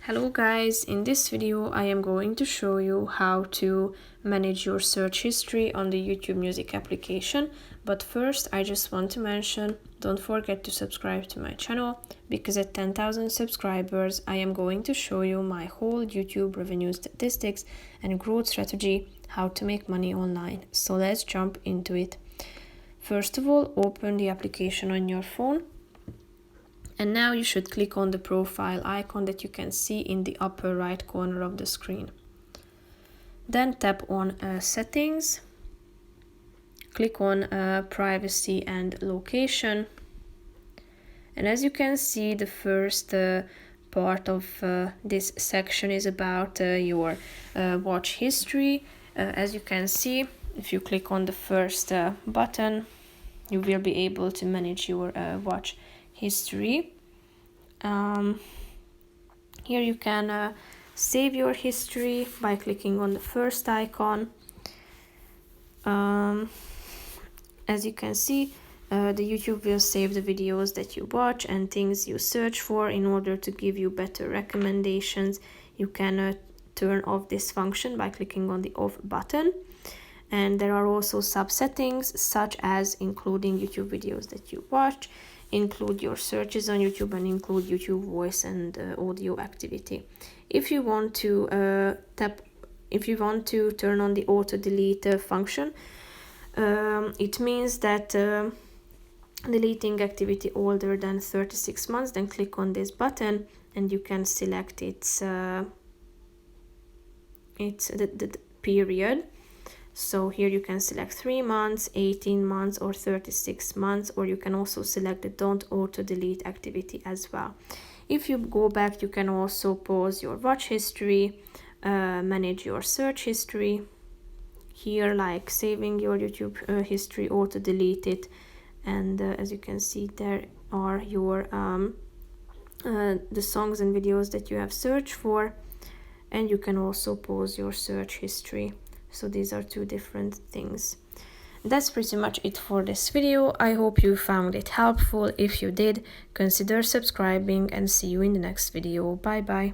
Hello guys, in this video I am going to show you how to manage your search history on the YouTube Music application. But first I just want to mention, don't forget to subscribe to my channel, because at 10,000 subscribers I am going to show you my whole YouTube revenue statistics and growth strategy, how to make money online. So let's jump into it. First of all, open the application on your phone. And now you should click on the profile icon that you can see in the upper right corner of the screen. Then tap on settings, click on privacy and location. And as you can see, the first part of this section is about your watch history. As you can see, if you click on the first button, you will be able to manage your watch history. Here you can save your history by clicking on the first icon. As you can see, the YouTube will save the videos that you watch and things you search for in order to give you better recommendations. You can turn off this function by clicking on the off button. And there are also sub-settings, such as including YouTube videos that you watch, include your searches on YouTube, and include YouTube voice and audio activity. If you want to turn on the auto delete function, it means that deleting activity older than 36 months, then click on this button and you can select the period. So here you can select 3 months, 18 months or 36 months, or you can also select the don't auto delete activity as well. If you go back, you can also pause your watch history, manage your search history. Here, like saving your YouTube history, auto delete it. And as you can see, there are your the songs and videos that you have searched for. And you can also pause your search history. So these are two different things. That's pretty much it for this video. I hope you found it helpful. If you did, consider subscribing and see you in the next video. Bye bye.